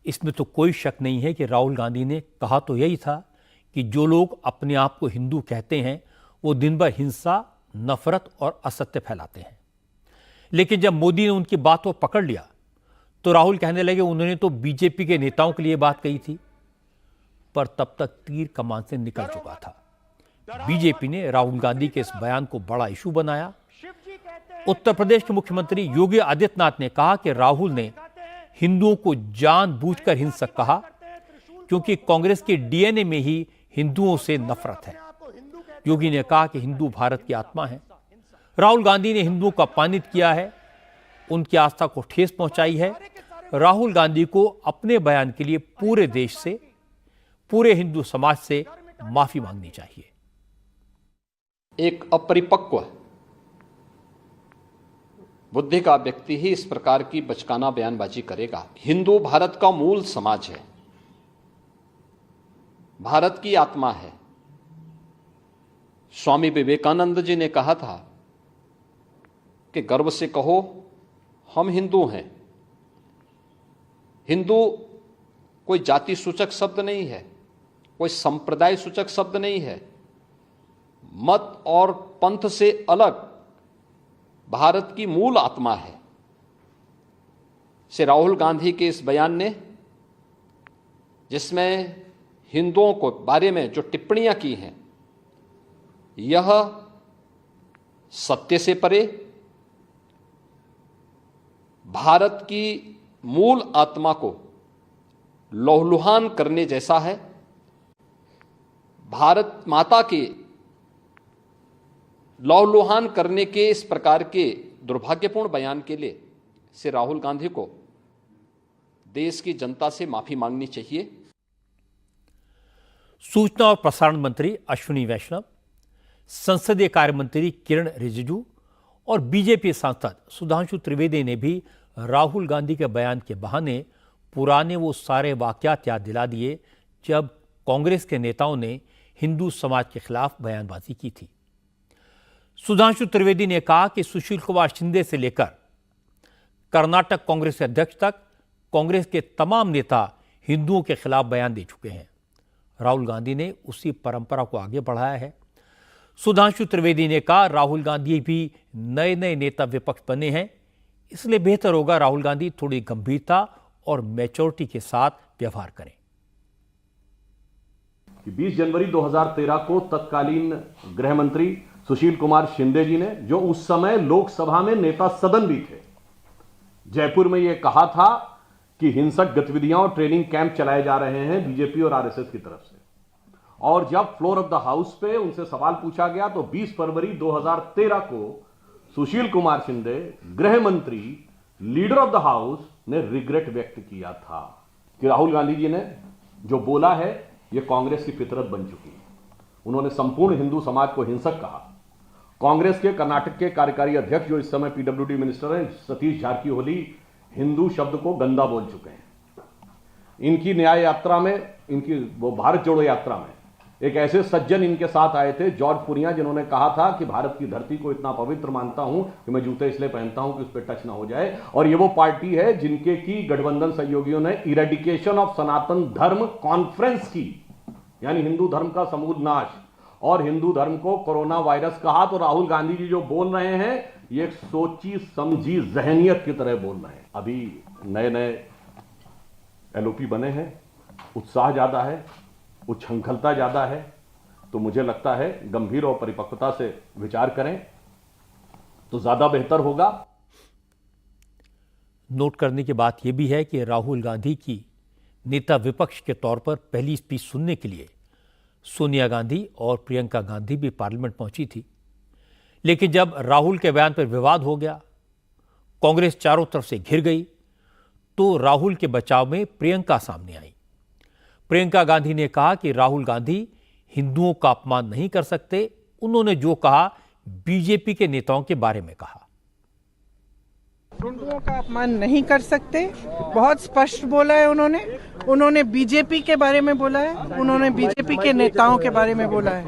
इसमें तो कोई शक नहीं है कि राहुल गांधी ने कहा तो यही था कि जो लोग अपने आप को हिंदू कहते हैं वो दिन भर हिंसा, नफरत और असत्य फैलाते हैं। लेकिन जब मोदी ने उनकी बात को पकड़ लिया तो राहुल कहने लगे उन्होंने तो बीजेपी के नेताओं के लिए बात कही थी, पर तब तक तीर कमान से निकल चुका था। बीजेपी ने राहुल गांधी के इस बयान को बड़ा इशू बनाया। उत्तर प्रदेश के मुख्यमंत्री योगी आदित्यनाथ ने कहा कि राहुल ने हिंदुओं को जानबूझकर हिंसक कहा क्योंकि कांग्रेस के डीएनए में ही हिंदुओं से नफरत है। योगी ने कहा कि हिंदू भारत की आत्मा है। राहुल गांधी ने हिंदुओं का अपमानित किया है, उनकी आस्था को ठेस पहुंचाई है। राहुल गांधी को अपने बयान के लिए पूरे देश से, पूरे हिंदू समाज से माफी मांगनी चाहिए। एक अपरिपक्व बुद्धि का व्यक्ति ही इस प्रकार की बचकाना बयानबाजी करेगा। हिंदू भारत का मूल समाज है, भारत की आत्मा है। स्वामी विवेकानंद जी ने कहा था कि गर्व से कहो हम हिंदू हैं। हिंदू कोई जाति सूचक शब्द नहीं है, कोई संप्रदाय सूचक शब्द नहीं है। मत और पंथ से अलग भारत की मूल आत्मा है। श्री राहुल गांधी के इस बयान ने, जिसमें हिंदुओं को बारे में जो टिप्पणियां की हैं, यह सत्य से परे भारत की मूल आत्मा को लहूलुहान करने जैसा है। भारत माता के लहूलुहान करने के इस प्रकार के दुर्भाग्यपूर्ण बयान के लिए श्री राहुल गांधी को देश की जनता से माफी मांगनी चाहिए। सूचना और प्रसारण मंत्री अश्विनी वैष्णव, संसदीय कार्य मंत्री किरण रिजिजू और बीजेपी सांसद सुधांशु त्रिवेदी ने भी राहुल गांधी के बयान के बहाने पुराने वो सारे वाकयात याद दिला दिए जब कांग्रेस के नेताओं ने हिंदू समाज के खिलाफ बयानबाजी की थी। सुधांशु त्रिवेदी ने कहा कि सुशील कुमार शिंदे से लेकर कर्नाटक कांग्रेस के अध्यक्ष तक कांग्रेस के तमाम नेता हिंदुओं के खिलाफ बयान दे चुके हैं। राहुल गांधी ने उसी परंपरा को आगे बढ़ाया है। सुधांशु त्रिवेदी ने कहा राहुल गांधी भी नए नए नेता विपक्ष बने हैं, इसलिए बेहतर होगा राहुल गांधी थोड़ी गंभीरता और मैच्योरिटी के साथ व्यवहार करें। 20 जनवरी 2013 को तत्कालीन गृह मंत्री सुशील कुमार शिंदे जी ने, जो उस समय लोकसभा में नेता सदन भी थे, जयपुर में यह कहा था कि हिंसक गतिविधियां और ट्रेनिंग कैंप चलाए जा रहे हैं बीजेपी और आरएसएस की तरफ से। और जब फ्लोर ऑफ द हाउस पे उनसे सवाल पूछा गया तो 20 फरवरी 2013 को सुशील कुमार शिंदे, गृह मंत्री, लीडर ऑफ द हाउस, ने रिग्रेट व्यक्त किया था कि राहुल गांधी जी ने जो बोला है यह कांग्रेस की फितरत बन चुकी है। उन्होंने संपूर्ण हिंदू समाज को हिंसक कहा। कांग्रेस के कर्नाटक के कार्यकारी अध्यक्ष, जो इस समय पीडब्ल्यूडी मिनिस्टर हैं, सतीश जारकीहोली, हिंदू शब्द को गंदा बोल चुके हैं। इनकी न्याय यात्रा में, इनकी वो भारत जोड़ो यात्रा में एक ऐसे सज्जन इनके साथ आए थे, जॉर्ज पुनिया, जिन्होंने कहा था कि भारत की धरती को इतना पवित्र मानता हूं कि मैं जूते इसलिए पहनता हूं कि उस पर टच ना हो जाए। और ये वो पार्टी है जिनके की गठबंधन सहयोगियों ने इरेडिकेशन ऑफ सनातन धर्म कॉन्फ्रेंस की, यानी हिंदू धर्म का समूल नाश, और हिंदू धर्म को कोरोना वायरस कहा। तो राहुल गांधी जी जो बोल रहे हैं ये एक सोची समझी जहनियत की तरह बोल रहे हैं। अभी नए नए एलओपी बने हैं, उत्साह ज्यादा है, उच्छृंखलता ज्यादा है, तो मुझे लगता है गंभीर और परिपक्वता से विचार करें तो ज्यादा बेहतर होगा। नोट करने की बात यह भी है कि राहुल गांधी की नेता विपक्ष के तौर पर पहली स्पीच सुनने के लिए सोनिया गांधी और प्रियंका गांधी भी पार्लियामेंट पहुंची थी। लेकिन जब राहुल के बयान पर विवाद हो गया, कांग्रेस चारों तरफ से घिर गई, तो राहुल के बचाव में प्रियंका सामने आई। प्रियंका गांधी ने कहा कि राहुल गांधी हिंदुओं का अपमान नहीं कर सकते। उन्होंने जो कहा बीजेपी के नेताओं के बारे में कहा। हिंदुओं का अपमान नहीं कर सकते, बहुत स्पष्ट बोला है उन्होंने बीजेपी के बारे में बोला है, उन्होंने बीजेपी के नेताओं के बारे में बोला है।